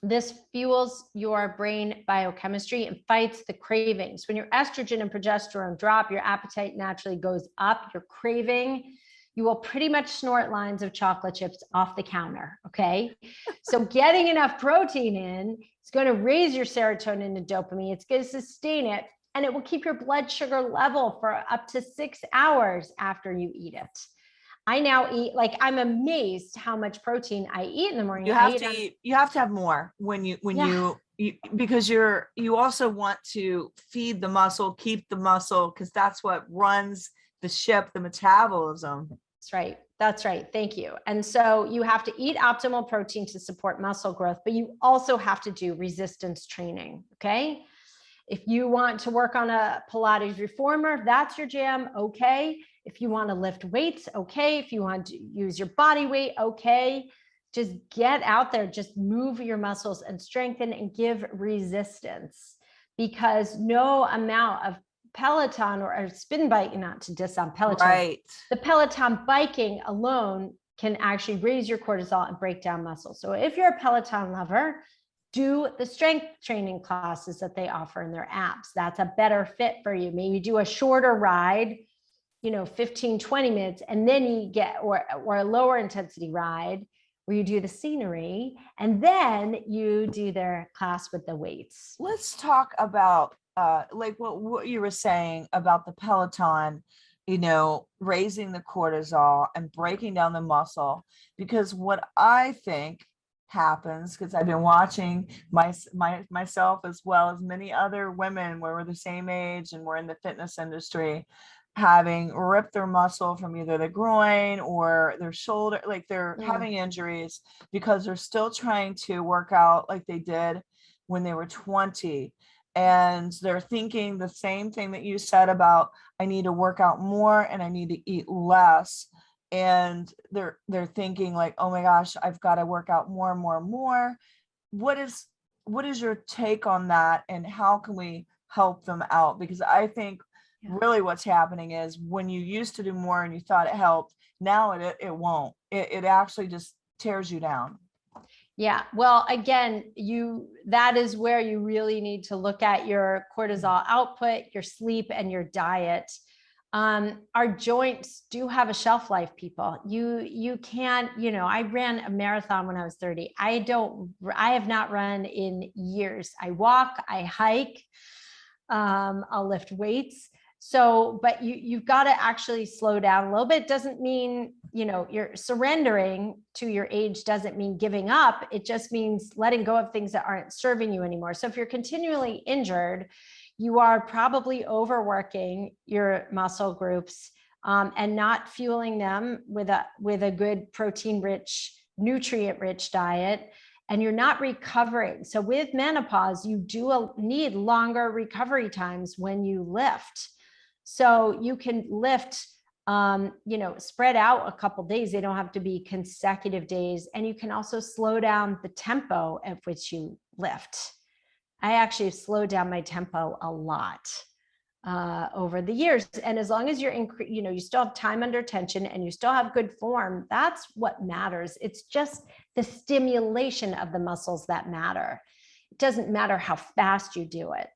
this fuels your brain biochemistry and fights the cravings. When your estrogen and progesterone drop, your appetite naturally goes up. Your craving, you will pretty much snort lines of chocolate chips off the counter, okay? So getting enough protein in, it's going to raise your serotonin and dopamine. It's going to sustain it, and it will keep your blood sugar level for up to 6 hours after you eat it. I now eat, like, I'm amazed how much protein I eat in the morning. You have to eat, you have to have more because you also want to feed the muscle, keep the muscle, because that's what runs the ship, the metabolism. That's right. That's right. Thank you. And so you have to eat optimal protein to support muscle growth, but you also have to do resistance training. Okay. If you want to work on a Pilates reformer, if that's your jam, okay. If you want to lift weights, okay. If you want to use your body weight, okay. Just get out there, just move your muscles and strengthen and give resistance, because no amount of Peloton or spin bike, not to diss on Peloton, right? The Peloton biking alone can actually raise your cortisol and break down muscle. So if you're a Peloton lover, do the strength training classes that they offer in their apps. That's a better fit for you. Maybe do a shorter ride, 15, 20 minutes, and then you get, or a lower intensity ride where you do the scenery, and then you do their class with the weights. Let's talk about like what you were saying about the Peloton, raising the cortisol and breaking down the muscle, because what I think happens, because I've been watching myself as well as many other women where we're the same age and we're in the fitness industry, having ripped their muscle from either the groin or their shoulder, like they're having injuries because they're still trying to work out like they did when they were 20. And they're thinking the same thing that you said about, I need to work out more and I need to eat less. And they're thinking like, oh my gosh, I've got to work out more and more and more. What is your take on that, and how can we help them out? Because I think really what's happening is when you used to do more and you thought it helped, now it won't. It actually just tears you down. Yeah. Well, again, that is where you really need to look at your cortisol output, your sleep, and your diet. Our joints do have a shelf life, people. You can't, I ran a marathon when I was 30. I have not run in years. I walk, I hike, I'll lift weights. So, but you've got to actually slow down a little bit. It doesn't mean, you're surrendering to your age, doesn't mean giving up. It just means letting go of things that aren't serving you anymore. So if you're continually injured, you are probably overworking your muscle groups and not fueling them with a good protein-rich, nutrient-rich diet. And you're not recovering. So with menopause, you do need longer recovery times when you lift. So you can lift, spread out a couple days. They don't have to be consecutive days. And you can also slow down the tempo at which you lift. I actually have slowed down my tempo a lot over the years. And as long as you still have time under tension and you still have good form, that's what matters. It's just the stimulation of the muscles that matter. it doesn't matter how fast you do it.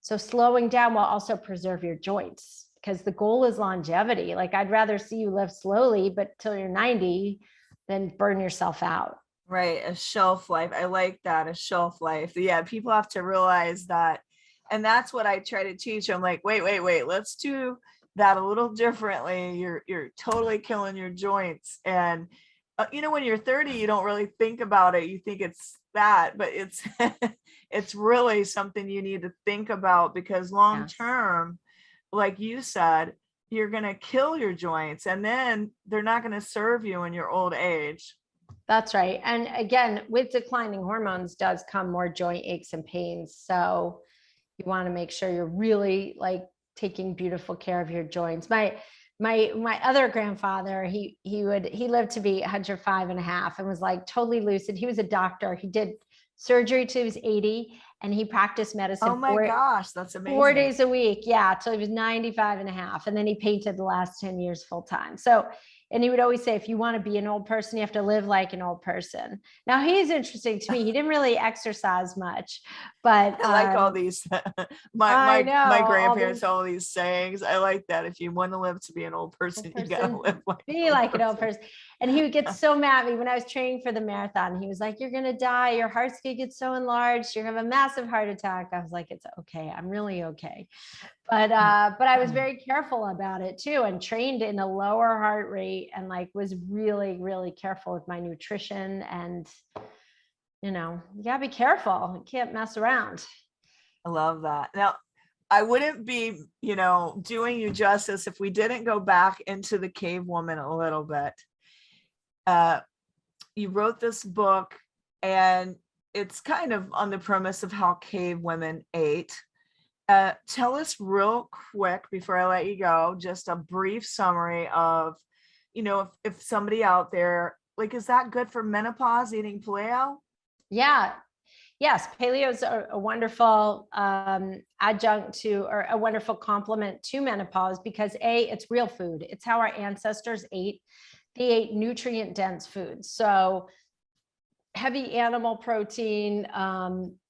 So slowing down will also preserve your joints, because the goal is longevity. Like, I'd rather see you live slowly, but till you're 90 than burn yourself out. Right. A shelf life. I like that. A shelf life. Yeah. People have to realize that. And that's what I try to teach. I'm like, wait, let's do that a little differently. You're totally killing your joints. And when you're 30, you don't really think about it. You think it's that, but it's it's really something you need to think about, because long term, like you said, you're going to kill your joints, and then they're not going to serve you in your old age. That's right. And again, with declining hormones does come more joint aches and pains. So you want to make sure you're really like taking beautiful care of your joints. My other grandfather, he lived to be 105 and a half and was like totally lucid. He was a doctor. He did surgery till he was 80, and he practiced medicine. Oh my gosh, that's amazing. 4 days a week. Yeah. Till he was 95 and a half. And then he painted the last 10 years full time. So, and he would always say, if you want to be an old person, you have to live like an old person. Now, he's interesting to me. He didn't really exercise much, but I like all these, my grandparents, all these sayings. I like that. If you want to live to be an old person, you got to live like an old person. And he would get so mad at me when I was training for the marathon. He was like, you're going to die. Your heart's going to get so enlarged. You're going to have a massive heart attack. I was like, it's okay. I'm really okay. But I was very careful about it too, and trained in a lower heart rate, and like was really, really careful with my nutrition. And, you gotta be careful. You can't mess around. I love that. Now, I wouldn't be, doing you justice if we didn't go back into the Cavewoman a little bit. You wrote this book, and it's kind of on the premise of how cave women ate. Tell us real quick before I let you go, just a brief summary of, if somebody out there, like, is that good for menopause, eating paleo? Yeah. Yes. Paleo is a wonderful adjunct to, or a wonderful complement to menopause, because it's real food. It's how our ancestors ate. They ate nutrient dense foods. So heavy animal protein,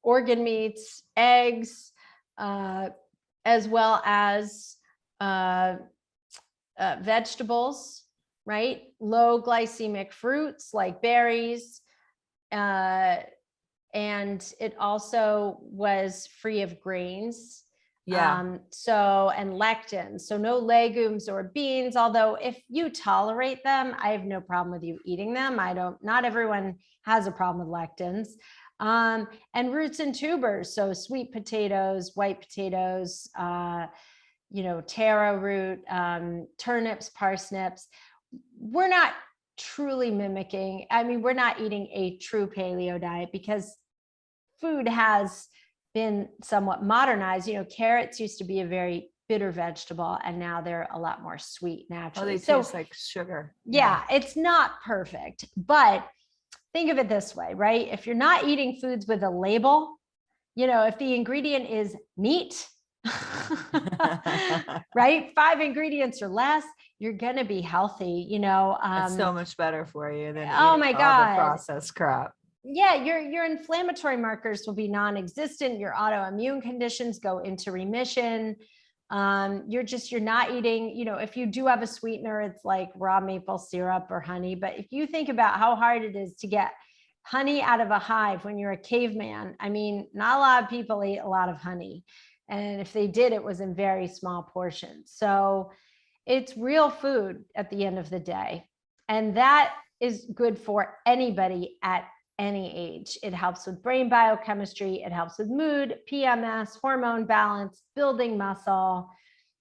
organ meats, eggs, as well as vegetables, right? Low glycemic fruits like berries. And it also was free of grains. Yeah. And lectins. So no legumes or beans, although if you tolerate them, I have no problem with you eating them. Not everyone has a problem with lectins. And roots and tubers. So sweet potatoes, white potatoes, taro root, turnips, parsnips. We're not truly mimicking. We're not eating a true paleo diet, because food has been somewhat modernized. Carrots used to be a very bitter vegetable, and now they're a lot more sweet naturally. They taste like sugar. Yeah, it's not perfect, but think of it this way, right? If you're not eating foods with a label, if the ingredient is meat, right? 5 ingredients or less, you're going to be healthy, It's so much better for you than oh my God, all the processed crap. Yeah, your inflammatory markers will be non-existent. Your autoimmune conditions go into remission. You're not eating, if you do have a sweetener, it's like raw maple syrup or honey. But if you think about how hard it is to get honey out of a hive when you're a caveman, not a lot of people ate a lot of honey. And if they did, it was in very small portions. So it's real food at the end of the day. And that is good for anybody at any age. It helps with brain biochemistry. It helps with mood, PMS, hormone balance, building muscle.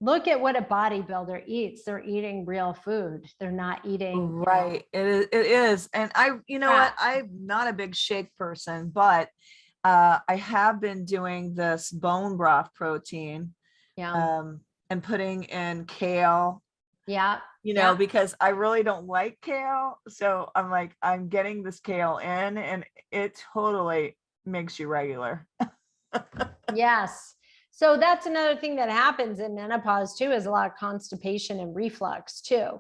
Look at what a bodybuilder eats. They're eating real food. They're not eating. Right. It is. And what? I'm not a big shake person, but I have been doing this bone broth protein. Yeah. And putting in kale. Yeah. Because I really don't like kale. So I'm like, I'm getting this kale in, and it totally makes you regular. Yes. So that's another thing that happens in menopause too, is a lot of constipation and reflux too.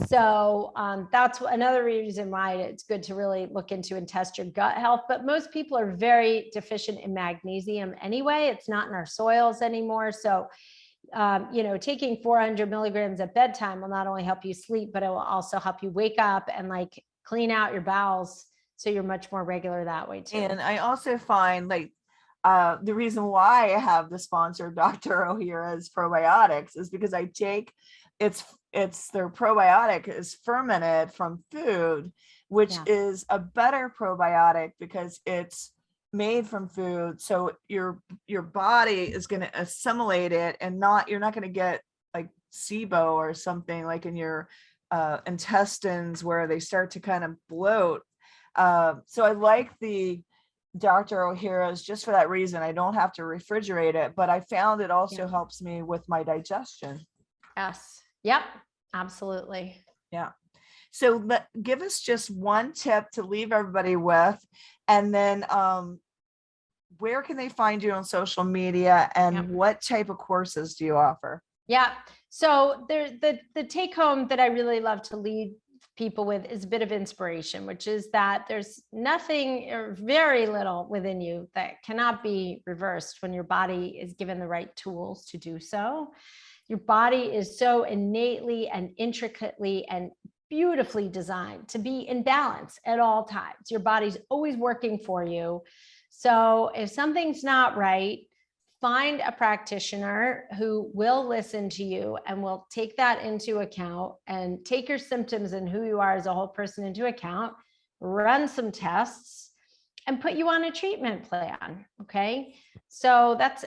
So that's another reason why it's good to really look into and test your gut health. But most people are very deficient in magnesium anyway. It's not in our soils anymore. So, taking 400 milligrams at bedtime will not only help you sleep, but it will also help you wake up and like clean out your bowels. So you're much more regular that way too. And I also find like the reason why I have the sponsor Dr. O'Hara's probiotics is because I take it's their probiotic is fermented from food, which is a better probiotic because it's made from food. So your body is going to assimilate it, and you're not going to get like SIBO or something like in your intestines where they start to kind of bloat. So I like the Dr. O'Hara's just for that reason. I don't have to refrigerate it, but I found it also helps me with my digestion. Yes. Yep. Absolutely. Yeah. So give us just one tip to leave everybody with, and then where can they find you on social media, and what type of courses do you offer? Yeah. So the take home that I really love to lead people with is a bit of inspiration, which is that there's nothing or very little within you that cannot be reversed when your body is given the right tools to do so. Your body is so innately and intricately and beautifully designed to be in balance at all times. Your body's always working for you. So if something's not right, find a practitioner who will listen to you and will take that into account and take your symptoms and who you are as a whole person into account, run some tests, and put you on a treatment plan. Okay. So that's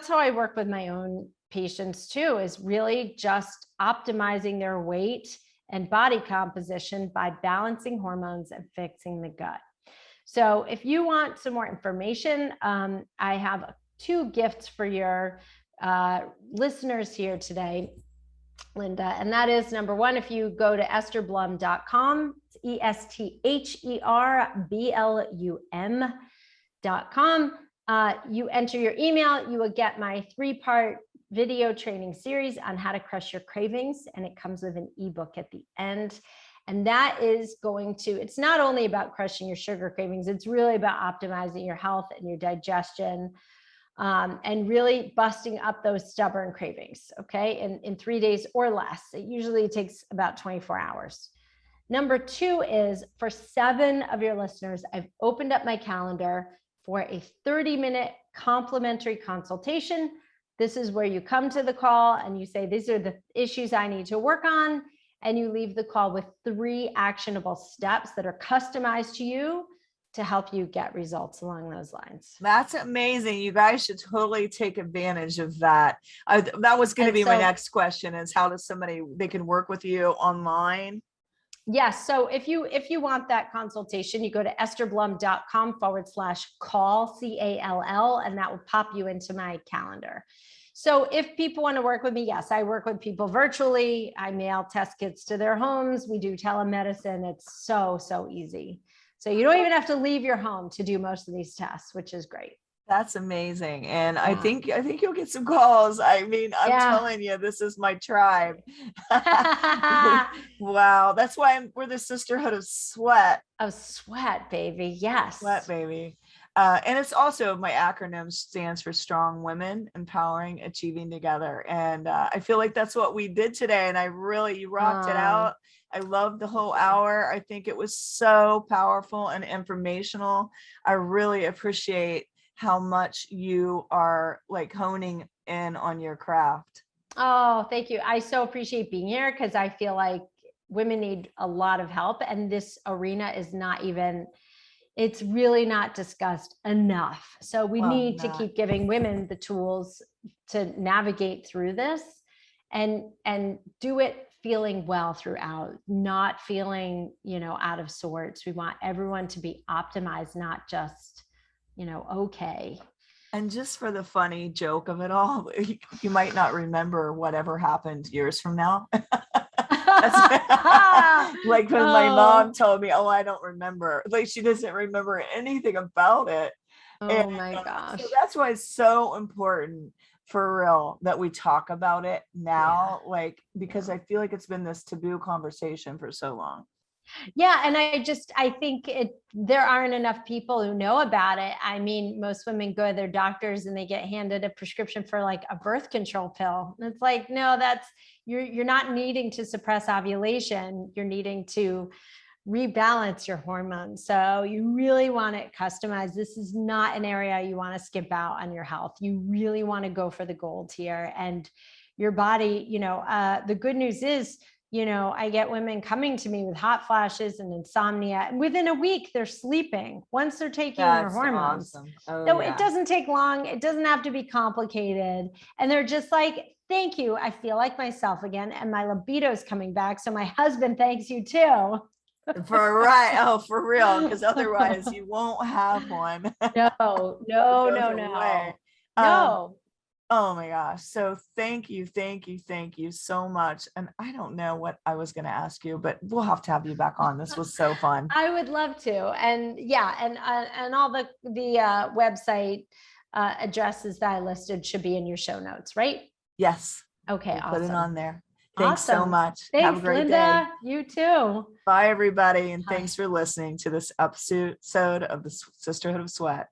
how I work with my own patients too, is really just optimizing their weight and body composition by balancing hormones and fixing the gut. So if you want some more information, I have 2 gifts for your listeners here today, Linda. And that is, number one, if you go to estherblum.com, EstherBlum.com, you enter your email, you will get my 3-part video training series on how to crush your cravings. And it comes with an ebook at the end. And that is it's not only about crushing your sugar cravings, it's really about optimizing your health and your digestion, and really busting up those stubborn cravings, okay, in 3 days or less. It usually takes about 24 hours. Number 2 is, for 7 of your listeners, I've opened up my calendar for a 30-minute complimentary consultation. This is where you come to the call and you say, these are the issues I need to work on. And you leave the call with 3 actionable steps that are customized to you to help you get results along those lines. That's amazing. You guys should totally take advantage of that. That was going to be my next question, is how does they can work with you online? Yes. So if you want that consultation, you go to estherblum.com/call, CALL, and that will pop you into my calendar. So if people want to work with me, yes, I work with people virtually. I mail test kits to their homes. We do telemedicine. It's so easy. So you don't even have to leave your home to do most of these tests, which is great. That's amazing. And I think you'll get some calls. I mean, I'm telling you, this is my tribe. Wow. That's why we're the sisterhood of sweat. Of sweat, baby. Yes. Sweat, baby. And it's also, my acronym stands for Strong Women, Empowering, Achieving Together. And I feel like that's what we did today. And you rocked it out. I loved the whole hour. I think it was so powerful and informational. I really appreciate how much you are like honing in on your craft. Oh, thank you. I so appreciate being here, because I feel like women need a lot of help. And this arena is it's really not discussed enough. So we need to keep giving women the tools to navigate through this and do it feeling well throughout, not feeling, out of sorts. We want everyone to be optimized, not just, okay. And just for the funny joke of it all, you might not remember whatever happened years from now. Like when my mom told me, I don't remember. Like, she doesn't remember anything about it. Oh my gosh. So that's why it's so important for real that we talk about it now, like, because I feel like it's been this taboo conversation for so long. Yeah. And I think there aren't enough people who know about it. I mean, most women go to their doctors and they get handed a prescription for like a birth control pill. And it's like, no, you're not needing to suppress ovulation. You're needing to rebalance your hormones. So you really want it customized. This is not an area you want to skip out on your health. You really want to go for the gold here. And your body, the good news is, I get women coming to me with hot flashes and insomnia, and within a week they're sleeping once they're taking their hormones. Awesome. Oh, So yeah. it doesn't take long. It doesn't have to be complicated. And they're just like, thank you. I feel like myself again. And my libido is coming back. So my husband thanks you too. For real, because otherwise you won't have one. No. Oh my gosh. So thank you so much. And I don't know what I was going to ask you, but we'll have to have you back on. This was so fun. I would love to. And yeah, and all the website addresses that I listed should be in your show notes, right? Yes. Okay, we'll awesome. Put it on there. Thanks awesome. so much. Thanks, have a great Linda. day. You too. Bye, everybody. And Bye. Thanks for listening to this episode of the Sisterhood of Sweat.